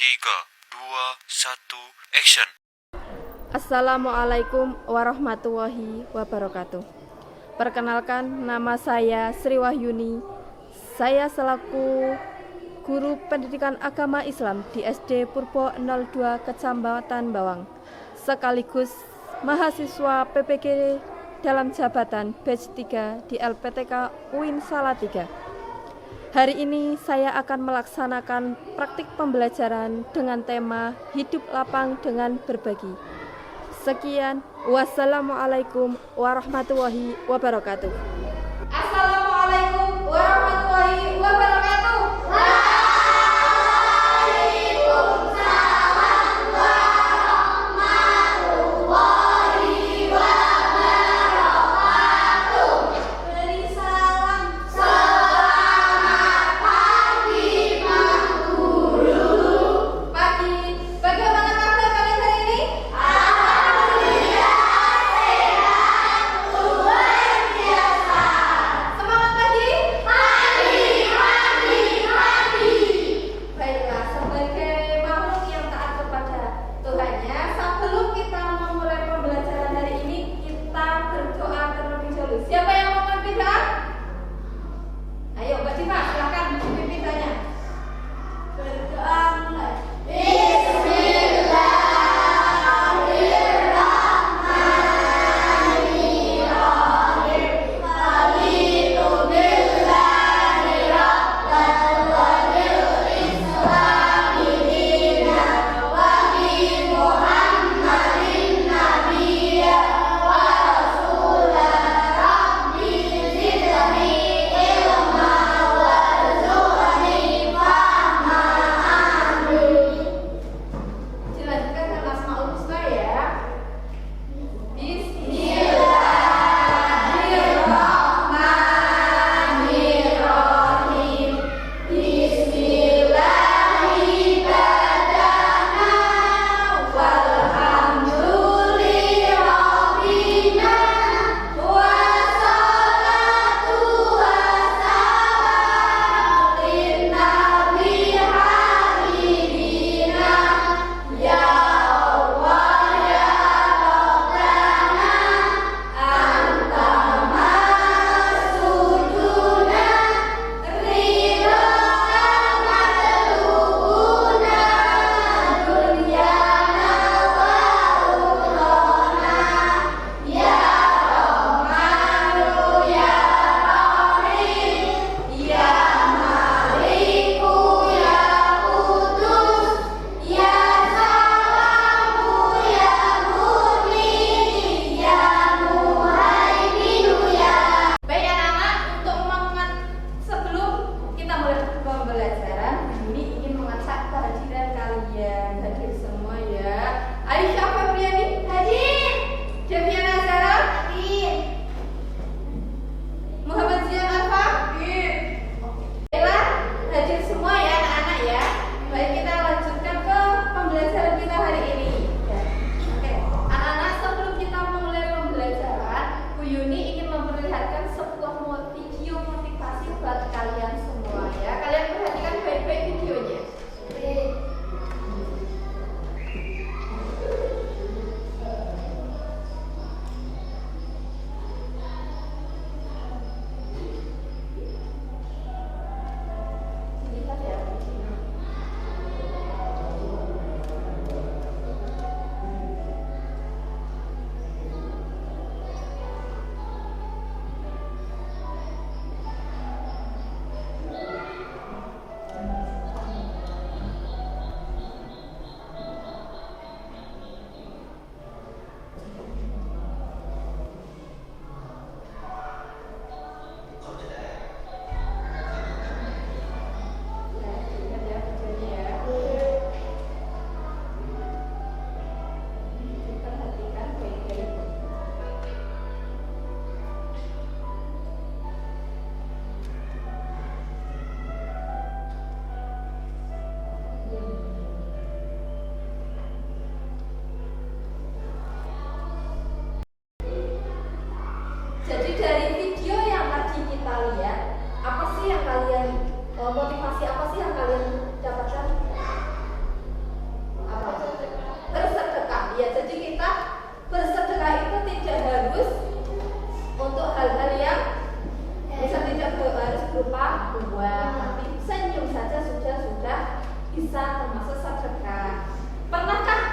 3, 2, 1, action. Assalamualaikum warahmatullahi wabarakatuh. Perkenalkan, nama saya Sri Wahyuni. Saya selaku guru pendidikan agama Islam di SD Purbo 02 Kecamatan Bawang, sekaligus mahasiswa PPG dalam jabatan batch 3 di LPTK UIN Salatiga. Hari ini saya akan melaksanakan praktik pembelajaran dengan tema hidup lapang dengan berbagi. Sekian, wassalamualaikum warahmatullahi wabarakatuh. Assalamualaikum warahmatullahi wabarakatuh. Waalaikumsalam warahmatullahi wabarakatuh. Beri salam. Selamat pagi, Pak Guru. Pagi. Bagaimana kabar kalian hari ini? Alhamdulillah sehat, luar biasa.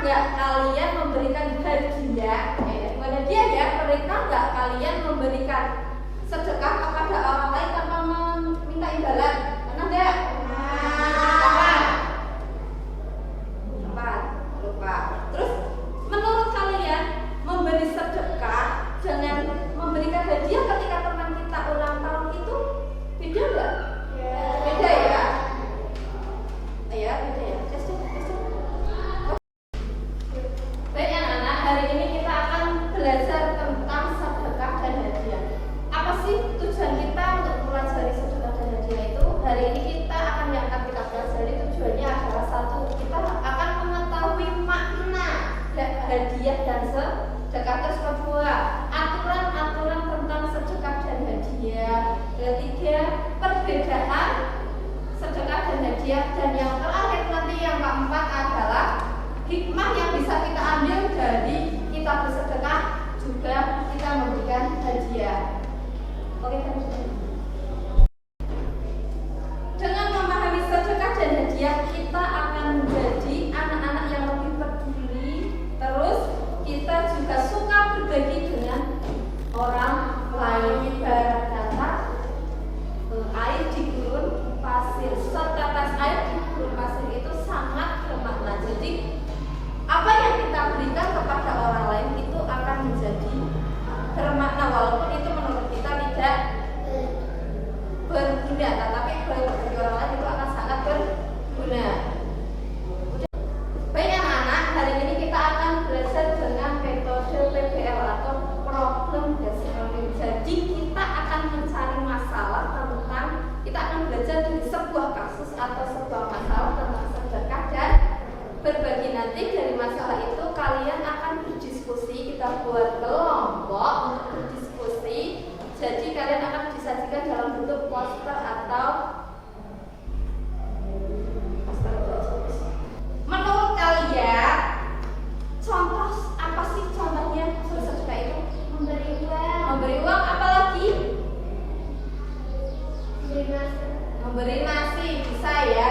nggak kalian memberikan hadiah? Gimana dia ya? Mereka nggak kalian memberikan sedekah kepada orang lain tanpa meminta imbalan? Pernah nggak? Kapan? Lupa. Terus menurut kalian memberi sedekah dengan memberikan hadiah ketika teman kita ulang tahun itu beda nggak? Beda ya? Beda ya. Baik anak-anak, hari ini kita akan belajar tentang sedekah dan hadiah. Apa sih tujuan kita untuk mempelajari sedekah dan hadiah itu? Hari ini kita akan kita pelajari tujuannya adalah satu, kita akan mengetahui makna hadiah dan sedekah. Terus kedua, aturan-aturan tentang sedekah dan hadiah. Ketiga, perbedaan sedekah dan hadiah. Dan yang terakhir nanti yang keempat adalah hikmah yang bisa kita ambil dari kita bersedekah juga kita memberikan hadiah. Oke, dengan memahami sedekah dan hadiah kita akan menjadi anak-anak yang lebih peduli. Terus kita juga suka berbagi dengan orang lain. Ibarat kata air di gurun pasir, setetes air di gurun pasir itu sangat bermakna. Jadi apa yang kita berikan kepada orang lain itu akan menjadi bermakna, walaupun itu menurut kita tidak berguna, tetapi bagi orang lain itu akan sangat berguna. Baik anak-anak, hari ini kita akan belajar dengan metode PBL atau problem based learning. Jadi kita akan mencari masalah tentang, kita akan belajar dari sebuah kasus atau sebuah masalah tentang sedekah dan berbagi. Nanti dari masalah itu kalian akan berdiskusi, kita buat kelompok untuk berdiskusi. Jadi kalian akan disajikan dalam bentuk poster atau menurut kalian contoh apa sih contohnya sedekah itu? Memberi uang, apalagi memberi nasi bisa ya.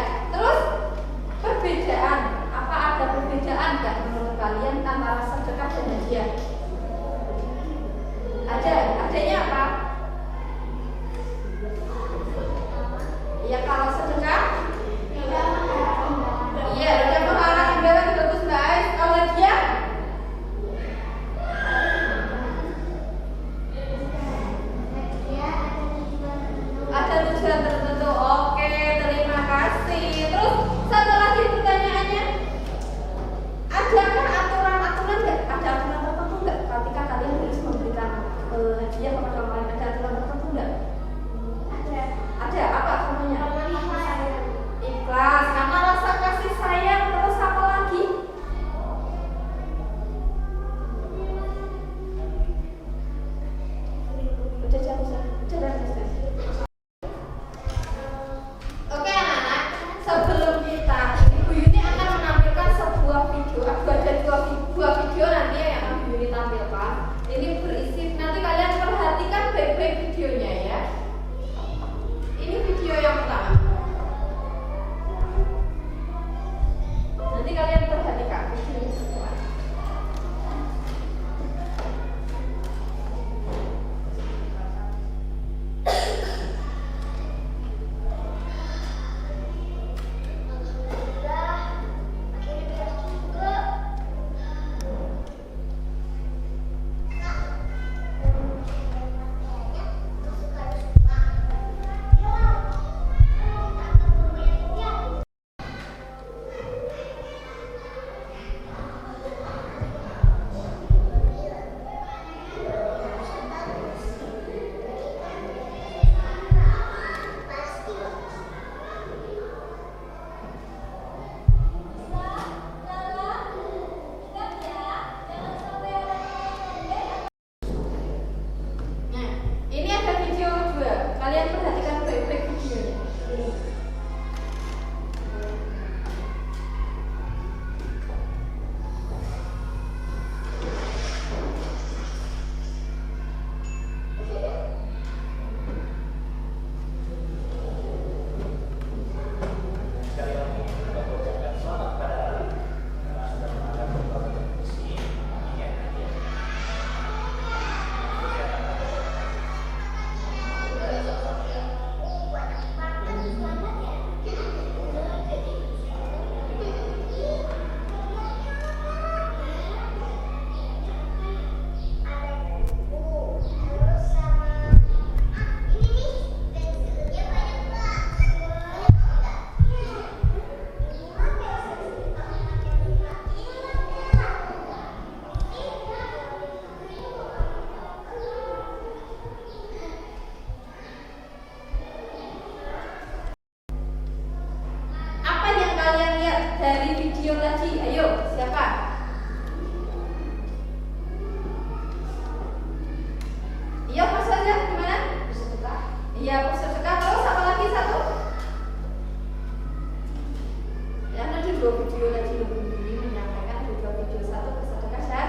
Radio Bumi menyampaikan video satu bersedekah dan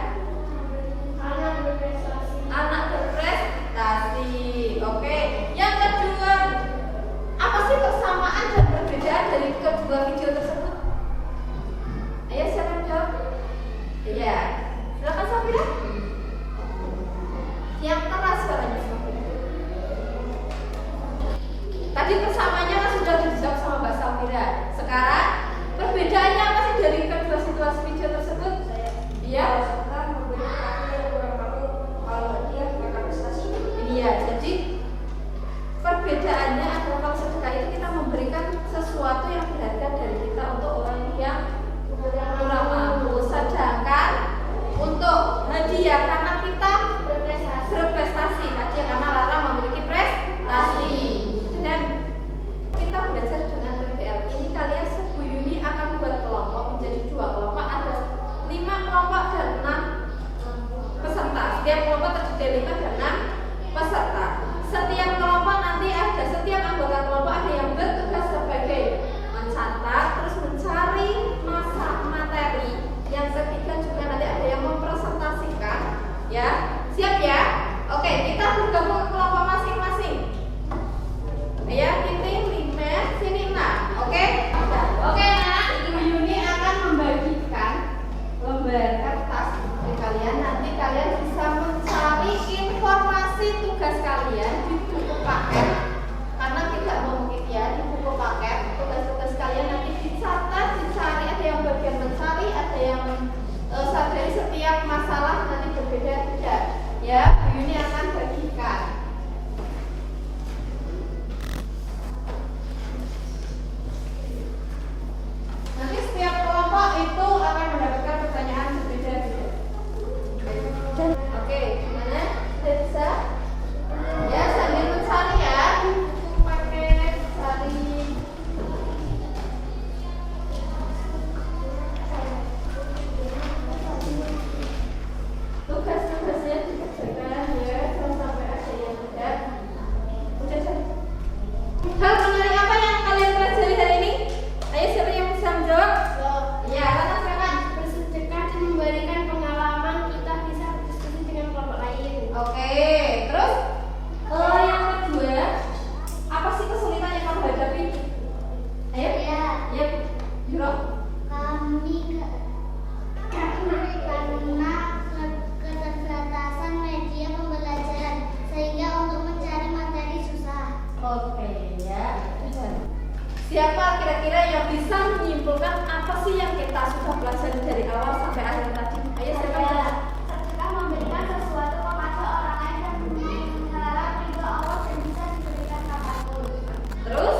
anak berprestasi. Oke, yang kedua, apa sih persamaan dan perbedaan dari kedua video tersebut? Ayo siapa yang jawab? Iya, silakan Safira. Yang keras suaranya Safira. Tadi persamaannya kan sudah dijawab sama Mbak Safira. Sekarang perbedaannya apa sih dari kedua situasi video tersebut? Iya. Iya, jadi perbedaannya adalah kalau sedekah itu kita memberikan sesuatu yang berharga dari kita untuk orang yang kurang mampu. Sedangkan untuk hadiah karena kita berprestasi, hadiah karena Lara memiliki prestasi. Dan kita belajar dengan PBL ini kalian Bu Yuni akan buat kelompok menjadi 2 kelompok, ada 5 kelompok dan 6 peserta. Setiap kelompok terdiri dari 5 dan 6 peserta. Setiap kelompok nanti ada, setiap anggota kelompok ada yang bertugas sebagai mencatat, terus mencari materi. Yang ketiga juga nanti ada yang mempresentasikan. Ya, siap ya? Oke, kita bergabung ke kelompok masing-masing. Ya, ini 5, sini 6. Oke? Oke, Nak. Ibu Yuni akan membagikan lembar kertas dari kalian. Nanti kalian bisa mencari informasi tugas kalian di buku paket. Karena tidak mungkin ya di buku paket tugas-tugas kalian nanti dicatat, dicari, ada yang bagian mencari, ada yang sadari setiap masalah nanti berbeda-beda. Ya, Bu Yuni akan bagikan. Nanti setiap kelompok itu akan mendapatkan pertanyaan berbeda-beda. Oke, gimana? Sudah bisa? Ya, sambil mencari ya di buku paket, cari. Tugas-tugasnya dikerjakan ya, jangan sampai ada yang tidak. Udah. Hal menarik apa yang kalian pelajari hari ini? Ayo siapa yang bisa menjawab? Ya, Lana silakan. Bersedekah dan memberikan pengalaman kita bisa berdiskusi dengan kelompok lain. Oke, terus yang kedua, apa sih kesulitan yang kamu hadapi? Ayo, ya, Juro. Karena keterbatasan media pembelajaran sehingga untuk mencari materi susah. Oke, ya. Siapa kira-kira yang bisa menyimpulkan apa sih yang kita sudah pelajari dari awal sampai akhir tadi? Ayo siapa yang Sedekah memberikan sesuatu kepada orang lain dan mengharap ridho Allah dan bisa diberikan kapanpun. terus?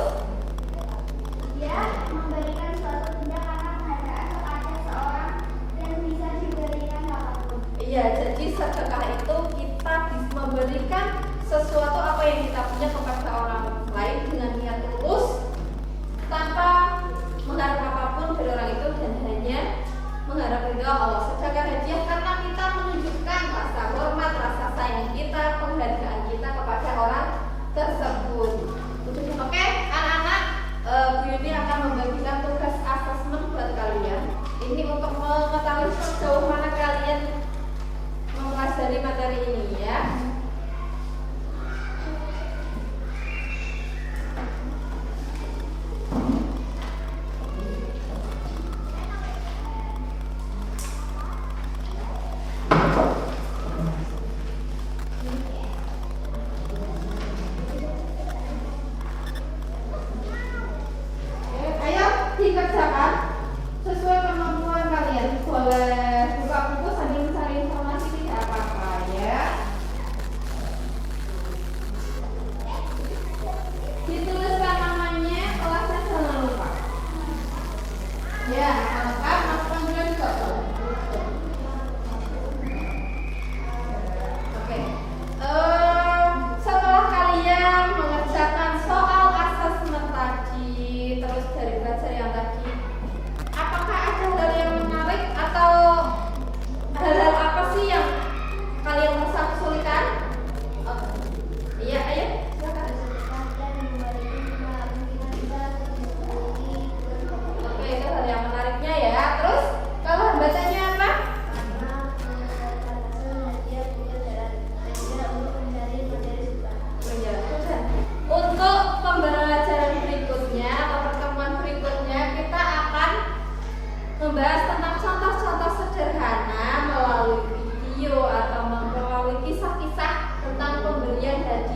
Dia memberikan suatu benda karena penghargaan kepada seorang dan bisa diberikan kapanpun. Iya, jadi sedekah itu kita memberikan sesuatu apa yang kita punya kepada orang lain dengan niat tulus tanpa mengharap apapun dari orang itu dan hanya mengharap ridho Allah. Sedangkan hadiah karena kita menunjukkan rasa hormat, rasa sayang kita, penghargaan kita kepada orang tersebut. Oke, anak-anak, Bu Yuni akan membagikan tugas asesmen buat kalian. Ini untuk mengetahui sejauh mana kalian mempelajari materi ini ya. Ayo dikerjakan sesuai kemampuan kalian. Boleh buka buku sambil mencari informasi, tidak apa-apa ya.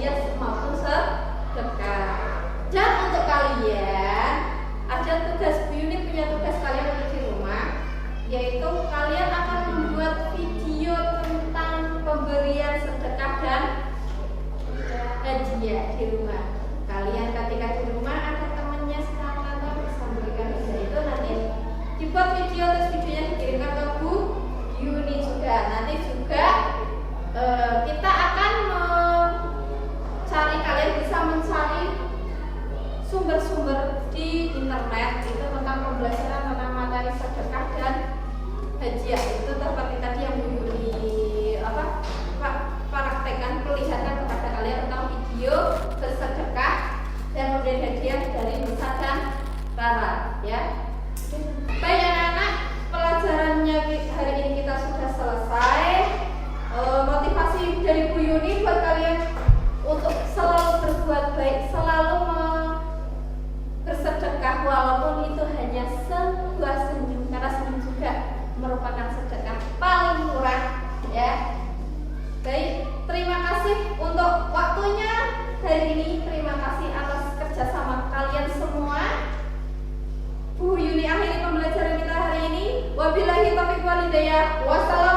hadiah maupun sedekah. Dan untuk kalian ada tugas, Bu Yuni punya tugas kalian untuk di rumah, yaitu kalian akan membuat video tentang pemberian sedekah dan hadiah di rumah. Kalian ketika di rumah ada temannya sekarang atau bisa memberikan hadiah itu, nanti dibuat video, terus videonya dikirimkan ke Bu Yuni juga. Nanti juga kita akan mencari, kalian bisa mencari sumber-sumber di internet itu tentang pembelajaran tentang materi sedekah dan hadiah. Itu seperti tadi yang Bu Yuni praktekkan, perlihatkan kepada kalian tentang video bersedekah dan pemberian hadiah dari Nusa dan Rara, ya. Baik anak-anak, pelajarannya hari ini kita sudah selesai. Motivasi dari Bu Yuni buat kalian untuk selalu berbuat baik, selalu bersedekah walaupun itu hanya sebuah senyum, karena senyum juga merupakan sedekah paling murah, ya. Baik, terima kasih untuk waktunya hari ini. Terima kasih atas kerjasama kalian semua. Bu Yuni akhiri pembelajaran kita hari ini. Wabillahi taufiq wal hidayah. Wassalam.